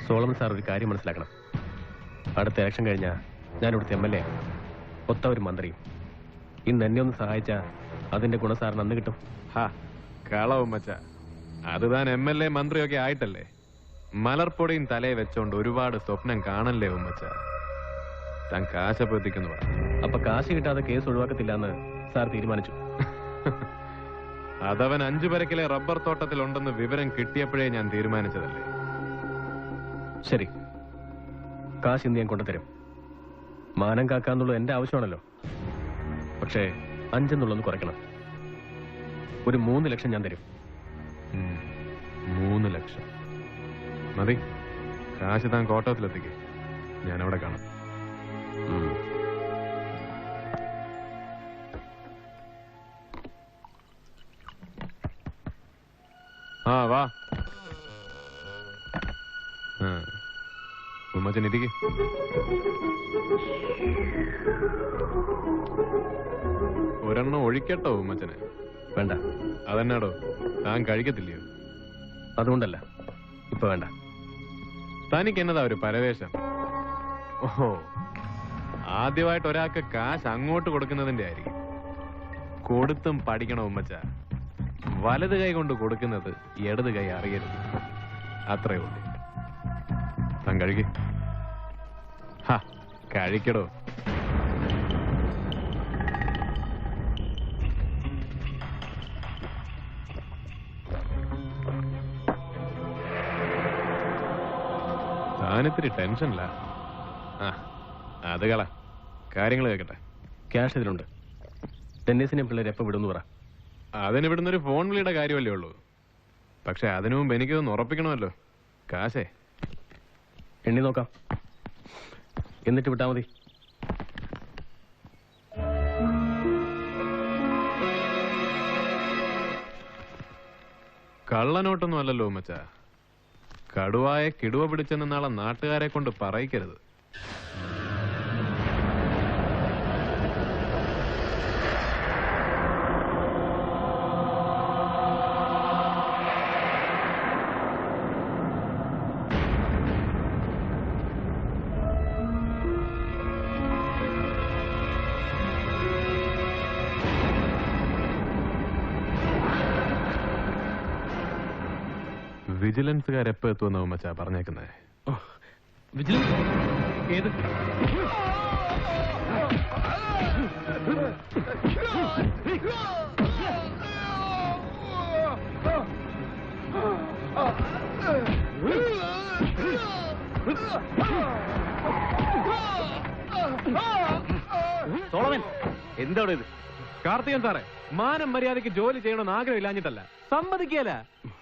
Solomon sir ഒരു കാര്യം മനസ്സിലാക്കണം. അടുത്ത ഇലക്ഷൻ കഴിഞ്ഞാൽ ഞാനിവിടുത്തെ MLA, ഒത്ത ഒരു മന്ത്രിയും. ഇന്ന് എന്നെ ഒന്ന് സഹായിച്ചാൽ അതിന്റെ ഗുണം സാറിന് അന്ന് കിട്ടും. കളവും മച്ച, അത് താൻ MLA മന്ത്രിയൊക്കെ ആയിട്ടല്ലേ? മലർപ്പൊടിയും തലയെ വെച്ചോണ്ട് ഒരുപാട് സ്വപ്നം കാണല്ലേ ഉമ്മച്ച. താൻ കാശപ്പ് എത്തിക്കുന്നു പറ. അപ്പൊ കാശ് കിട്ടാതെ കേസ് ഒഴിവാക്കത്തില്ല എന്ന് സാർ തീരുമാനിച്ചു. അതവൻ 5 പരക്കിലെ റബ്ബർ തോട്ടത്തിലുണ്ടെന്ന് വിവരം കിട്ടിയപ്പോഴേ ഞാൻ തീരുമാനിച്ചതല്ലേ. ശരി, കാശ് ഇന്ന് ഞാൻ കൊണ്ടുതരും. മാനം കാക്കാന്നുള്ളത് എന്റെ ആവശ്യമാണല്ലോ. പക്ഷേ 5 എന്നുള്ളൊന്ന് കുറയ്ക്കണം. ഒരു 3 ലക്ഷം ഞാൻ തരും. 3 ലക്ഷം മതി. കാശ് താൻ കോട്ടത്തിലെത്തിക്കേ, ഞാൻ അവിടെ കാണാം. വാ ഉമ്മച്ചൻ ഇരിക്ക്. ഒരെണ്ണം ഒഴിക്കട്ടോ ഉമ്മച്ചനെ? വേണ്ട. അതെന്നാടോ, താൻ കഴിക്കത്തില്ലയോ? അതുകൊണ്ടല്ല, ഇപ്പൊ വേണ്ട. തനിക്ക് എന്നതാ ഒരു പരവേശം? ഓഹോ, ആദ്യമായിട്ട് ഒരാൾക്ക് കാശ് അങ്ങോട്ട് കൊടുക്കുന്നതിന്റെ ആയിരിക്കും. കൊടുത്തും പഠിക്കണം ഉമ്മച്ച. വലത് കൈ കൊണ്ട് കൊടുക്കുന്നത് ഇടത് കൈ അറിയരുത്, അത്രേ ഉള്ളൂ. താൻ കഴിക്കേ. കഴിക്കടോ. താനിത്തിരി ടെൻഷനില്ല. അത് കള, കാര്യങ്ങൾ കേൾക്കട്ടെ. ക്യാഷ് ഇതിലുണ്ട്. ടെന്നീസിനെ പിള്ളേർ എപ്പോൾ വിടുന്നു പറ. അതിന് ഇവിടുന്നൊരു ഫോൺ വിളിയുടെ കാര്യമല്ലേ ഉള്ളൂ. പക്ഷെ അതിനു മുമ്പ് എനിക്കൊന്ന് ഉറപ്പിക്കണമല്ലോ. കാശേ എണ്ണി നോക്കാം, എന്നിട്ട് വിട്ടാ മതി. കള്ളനോട്ടൊന്നും അല്ലല്ലോ മച്ച. കടുവായെ കിടുവ പിടിച്ചെന്ന് നാളെ നാട്ടുകാരെ കൊണ്ട് പറയിക്കരുത്. വിജിലൻസുകാരെപ്പോ എത്തുമെന്നാവും മച്ചാ പറഞ്ഞേക്കുന്നേ. വിജിലൻസ് ഏത്? സോളമൻ, എന്താണ് ഇത്? കാർത്തികൻ സാറേ, മാനം മര്യാദയ്ക്ക് ജോലി ചെയ്യണമെന്ന് ആഗ്രഹമില്ലാഞ്ഞിട്ടല്ല, സമ്മതിക്കല.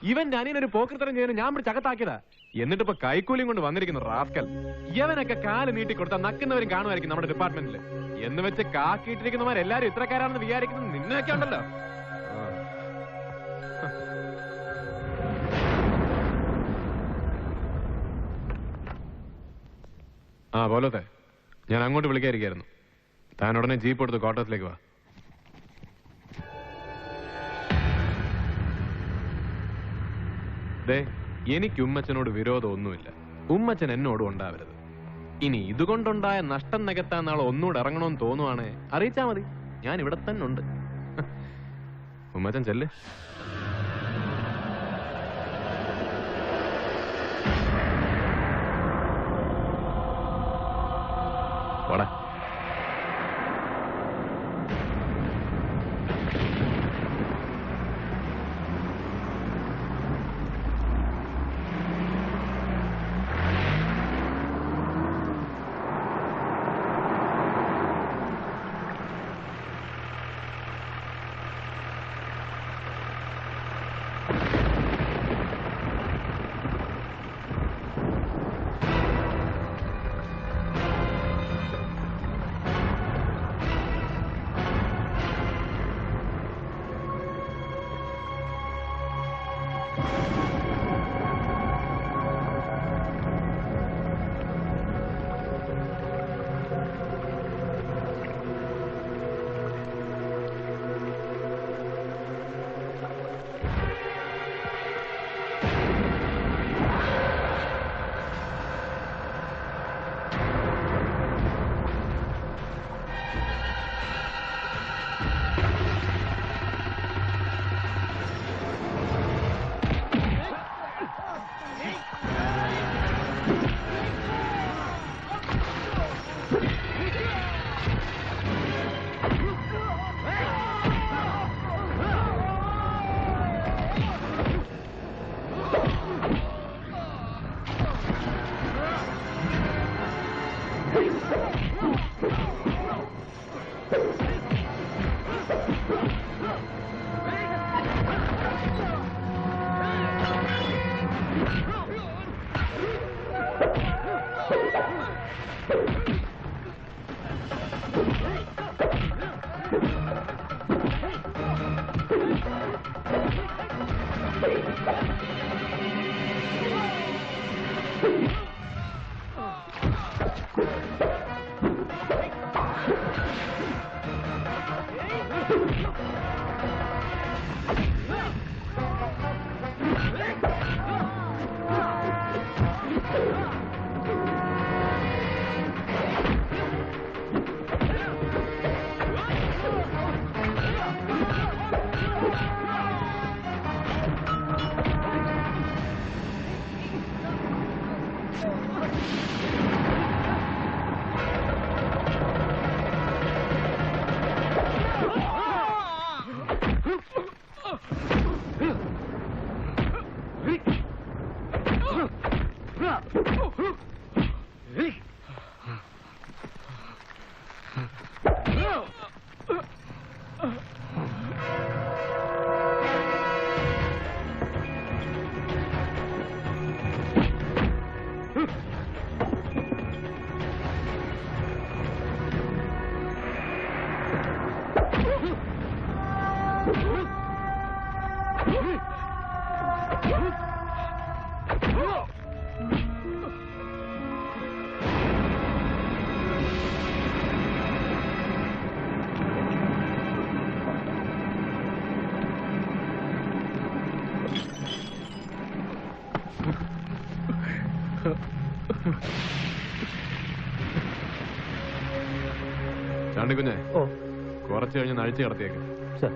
ഇവന്റെ അനിയനൊരു പോക്കൃത്തരം ചെയ്യാൻ ഞാൻ പിടിച്ച് അകത്താക്കിയതാ. എന്നിട്ടിപ്പോ കൈക്കൂലിയും കൊണ്ട് വന്നിരിക്കുന്നു റാസ്കൽ. ഇവനൊക്കെ കാല് നീട്ടിക്കൊടുത്താൽ നക്കുന്നവരും കാണുമായിരിക്കും നമ്മുടെ ഡിപ്പാർട്ട്മെന്റിൽ. എന്ന് വെച്ച് കാക്കിയിട്ടിരിക്കുന്നവരെല്ലാരും ഇത്രക്കാരാണെന്ന് വിചാരിക്കുന്നത് നിന്നൊക്കെ ഉണ്ടല്ലോ. പോലത്തെ ഞാൻ അങ്ങോട്ട് വിളിക്കാതിരിക്കായിരുന്നു. താൻ ഉടനെ ജീപ്പ് എടുത്ത് കോട്ടത്തിലേക്ക് വാ. എനിക്ക് ഉമ്മച്ചനോട് വിരോധമൊന്നുമില്ല. ഉമ്മച്ചൻ എന്നോടും ഉണ്ടാവരുത്. ഇനി ഇതുകൊണ്ടുണ്ടായ നഷ്ടം നികത്താൻ നാളെ ഒന്നുകൂടെ ഇറങ്ങണമെന്ന് തോന്നുവാണേ അറിയിച്ചാ മതി. ഞാൻ ഇവിടെ തന്നെ ഉണ്ട്. ഉമ്മച്ചൻ ചെല്ല്. പോടാ. ചാണ്ടിക്കുഞ്ഞെ, ഓ കുറച്ച് കഴിഞ്ഞ് നഴിച്ചു കിടത്തിയേക്ക്. സർ.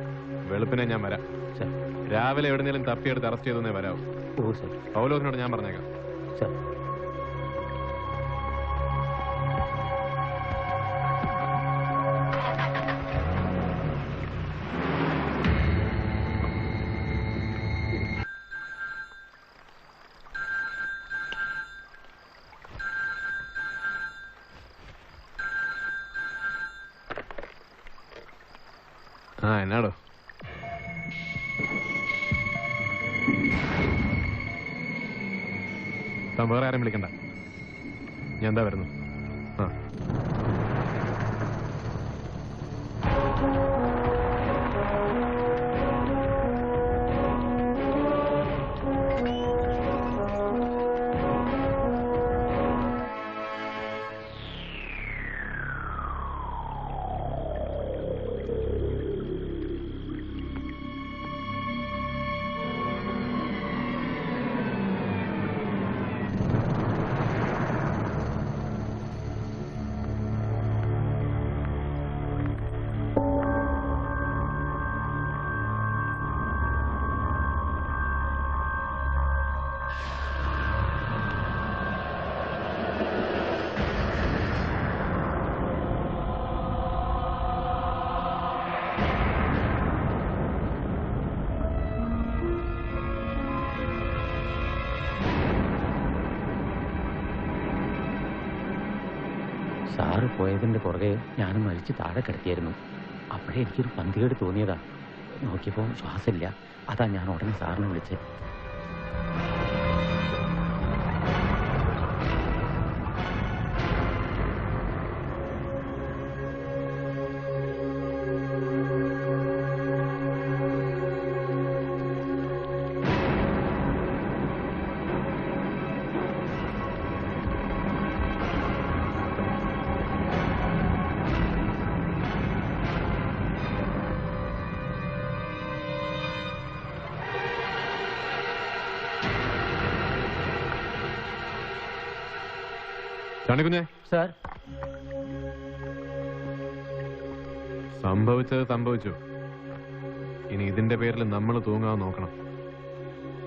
വെളുപ്പിനെ ഞാൻ വരാം. സർ. രാവിലെ എവിടെന്നെങ്കിലും തപ്പിയെടുത്ത് അറസ്റ്റ് ചെയ്തേ വരാവൂ. ഓ സർ. പൗലോസിനോട് ഞാൻ പറഞ്ഞേക്കാം. സർ. എന്നാടോ? താൻ വേറെ ആരും വിളിക്കണ്ട, ഞാൻ എന്താ വരുന്നു. ആ സാറ് പോയതിൻ്റെ പുറകെ ഞാനും മരിച്ച് താഴെ കിടത്തിയായിരുന്നു. അപ്പോഴേ എനിക്കൊരു പന്തികേട് തോന്നിയതാ. നോക്കിയപ്പോൾ ശ്വാസമില്ല. അതാ ഞാൻ ഉടനെ സാറിനെ വിളിച്ചത്. ചാണ്ടിക്കുഞ്ഞെ, സാർ. സംഭവിച്ചത് സംഭവിച്ചു. ഇനി ഇതിന്റെ പേരിൽ നമ്മൾ തൂങ്ങാൻ നോക്കണം.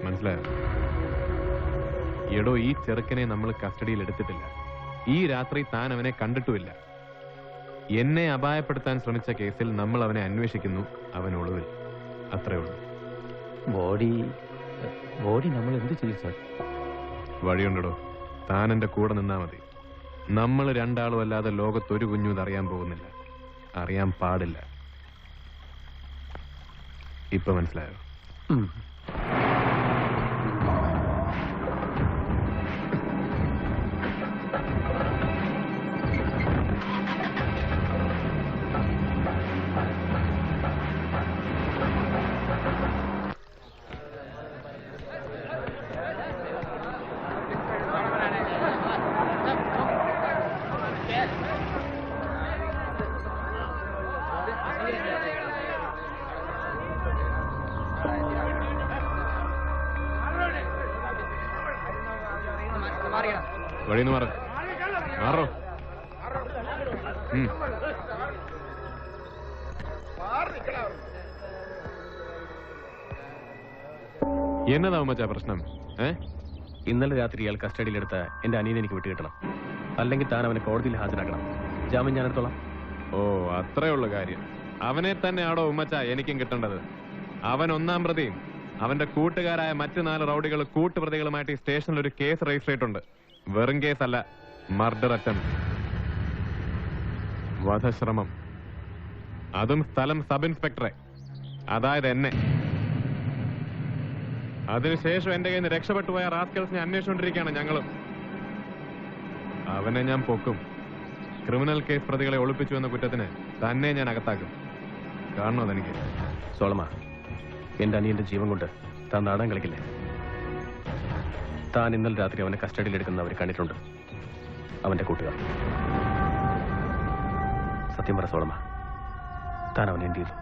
മനസ്സിലായോ? എടോ, ഈ ചെറുക്കനെ നമ്മൾ കസ്റ്റഡിയിൽ എടുത്തിട്ടില്ല. ഈ രാത്രി താൻ അവനെ കണ്ടിട്ടുമില്ല. എന്നെ അപായപ്പെടുത്താൻ ശ്രമിച്ച കേസിൽ നമ്മൾ അവനെ അന്വേഷിക്കുന്നു. അവൻ ഒളിവിൽ. അത്രേ ഉള്ളൂ. ബോഡി നമ്മൾ എന്ത് ചെയ്യും സാർ? വഴിയുണ്ടോ? താൻ എന്റെ കൂടെ നിന്നാ മതി. നമ്മൾ രണ്ടാളും അല്ലാതെ ലോകത്തൊരു കുഞ്ഞും ഇതറിയാൻ പോകുന്നില്ല. അറിയാൻ പാടില്ല. ഇപ്പൊ മനസ്സിലായോ? വഴിന്ന് മാറോ. എന്നതാവും മച്ചാ പ്രശ്നം? ഇന്നലെ രാത്രി ഇയാൾ കസ്റ്റഡിയിലെടുത്ത എന്റെ അനിയനെ എനിക്ക് വിട്ടുകിട്ടണം. അല്ലെങ്കിൽ താൻ അവനെ കോടതിയിൽ ഹാജരാക്കണം. ജാമ്യം ഞാൻ എടുത്തോളാം. ഓ, അത്രേ ഉള്ളു കാര്യം. അവനെ തന്നെയാണോ ഉമ്മച്ച എനിക്കും കിട്ടേണ്ടത്? അവൻ ഒന്നാം പ്രതിയും അവന്റെ കൂട്ടുകാരായ മറ്റു 4 റൗഡികൾ കൂട്ടുപ്രതികളുമായിട്ട് ഈ സ്റ്റേഷനിൽ ഒരു കേസ് രജിസ്റ്റർ ചെയ്തിട്ടുണ്ട്. വെറും കേസല്ല, മർഡർ അറ്റംപ്റ്റ്, വധശ്രമം. അതും സ്ഥലം സബ് ഇൻസ്പെക്ടറെ, അതായത് എന്നെ. അതിനുശേഷം എന്റെ കയ്യിൽ നിന്ന് രക്ഷപ്പെട്ടു പോയ റാസ്കൽസിനെ അന്വേഷിച്ചുകൊണ്ടിരിക്കുകയാണ് ഞങ്ങളും. അവനെ ഞാൻ പൊക്കും. ക്രിമിനൽ കേസ് പ്രതികളെ ഒളിപ്പിച്ചു എന്ന കുറ്റത്തിന് തന്നെ ഞാൻ അകത്താക്കും. കാണണോ അതെനിക്ക്? സോളമ, എന്റെ അനിയന്റെ ജീവൻ കൊണ്ട് താൻ നാടൻ കളിക്കില്ലേ? താൻ ഇന്നലെ രാത്രി അവനെ കസ്റ്റഡിയിലെടുക്കുന്ന അവർ കണ്ടിട്ടുണ്ട്, അവന്റെ കൂട്ടുകാർ. സത്യം പറ സോളമ, താൻ അവനെ എന്ത് ചെയ്തു?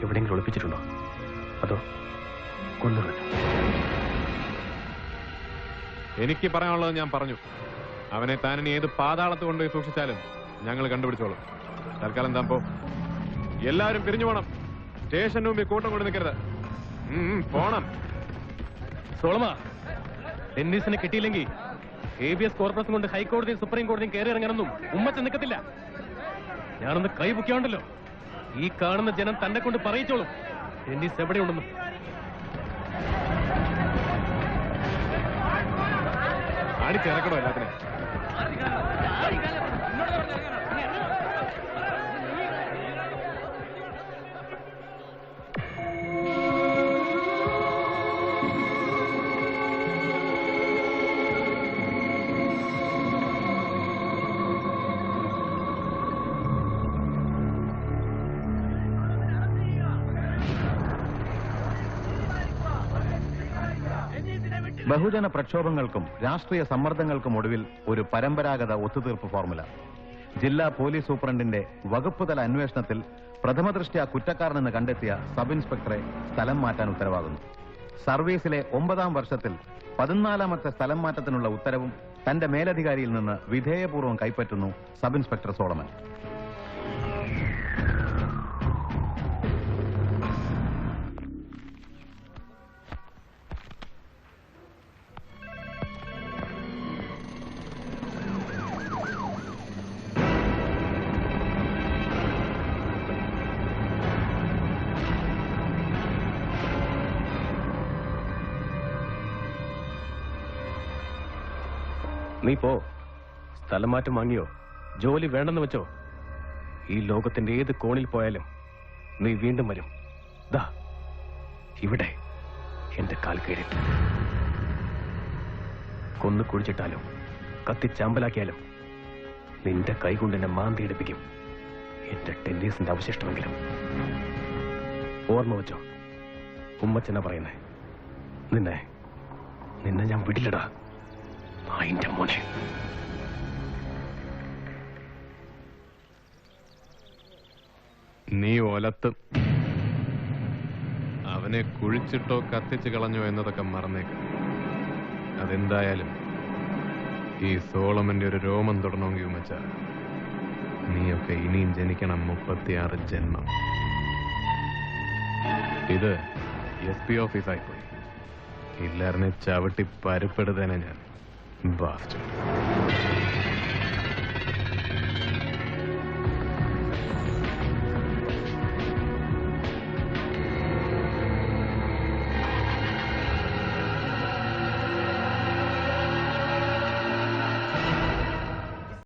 എവിടെയെങ്കിലും ഒളിപ്പിച്ചിട്ടുണ്ടോ? അതോ കൊന്നു? എനിക്ക് പറയാനുള്ളത് ഞാൻ പറഞ്ഞു. അവനെ താൻ ഇനി ഏത് പാതാളത്ത് കൊണ്ടുപോയി സൂക്ഷിച്ചാലും ഞങ്ങൾ കണ്ടുപിടിച്ചോളും. തൽക്കാലം താൻ പോ. എല്ലാവരും പിരിഞ്ഞു പോണം. സ്റ്റേഷന് മുമ്പിൽ കൂട്ടം കൊണ്ട് നിൽക്കരുത്. പോണം. സോളമ, ഡെന്നീസിനെ കിട്ടിയില്ലെങ്കിൽ ഹേബിയസ് കോർപ്പസ് കൊണ്ട് ഹൈക്കോടതിയും സുപ്രീം കോടതിയും കയറി ഇറങ്ങാനൊന്നും ഉമ്മച്ച നിൽക്കത്തില്ല. ഞാനൊന്ന് കൈ പൊക്കിയാണ്ടല്ലോ, ഈ കാണുന്ന ജനം തന്നെ കൊണ്ട് പറയിച്ചോളും ഡെന്നീസ് എവിടെയുണ്ടെന്ന്. അടിച്ചിറക്കണോ എല്ലാത്തിനും? ബഹുജന പ്രക്ഷോഭങ്ങൾക്കും രാഷ്ട്രീയ സമ്മർദ്ദങ്ങൾക്കും ഒടുവിൽ ഒരു പരമ്പരാഗത ഒത്തുതീർപ്പ് ഫോർമുല. ജില്ലാ പോലീസ് സൂപ്രണ്ടിന്റെ വകുപ്പുതല അന്വേഷണത്തിൽ പ്രഥമദൃഷ്ട്യാ കുറ്റക്കാരനെന്ന് കണ്ടെത്തിയ സബ് ഇൻസ്പെക്ടറെ സ്ഥലം മാറ്റാൻ ഉത്തരവാകുന്നു. സർവീസിലെ 9ാം വർഷത്തിൽ 14ാമത്തെ സ്ഥലം മാറ്റത്തിനുള്ള ഉത്തരവും തന്റെ മേലധികാരിയിൽ നിന്ന് വിധേയപൂർവ്വം കൈപ്പറ്റുന്നു സബ് ഇൻസ്പെക്ടർ സോളമൻ. നീ പോ. സ്ഥലം മാറ്റം വാങ്ങിയോ? ജോലി വേണ്ടെന്ന് വെച്ചോ? ഈ ലോകത്തിന്റെ ഏത് കോണിൽ പോയാലും നീ വീണ്ടും വരും. ദാ ഇവിടെ എന്റെ കാൽക്കീഴിൽ. കൊന്നു കുഴിച്ചിട്ടാലും കത്തിച്ചാമ്പലാക്കിയാലും നിന്റെ കൈകൊണ്ട് എന്നെ മാന്തിയെടുപ്പിക്കും. എന്റെ ടെന്നീസിന്റെ അവശിഷ്ടമെങ്കിലും. ഓർമ്മ വെച്ചോ, ഉമ്മച്ചന പറയുന്നേ. നിന്നെ ഞാൻ വിടില്ലടാ. അതിന്റെ മോനെ. നീ ഒലത്തും. അവനെ കുഴിച്ചിട്ടോ കത്തിച്ചു കളഞ്ഞോ എന്നതൊക്കെ മറന്നേക്കാം. അതെന്തായാലും ഈ സോളമന്റെ ഒരു രോമം തൊടണമെങ്കിൽ ഉമ്മച്ച നീയൊക്കെ ഇനിയും ജനിക്കണം 36 ജന്മം. ഇത് SP ഓഫീസായിപ്പോയി. എല്ലാവരും ചവിട്ടി പരുപ്പെടുത്തേനെ ഞാൻ. Bastard.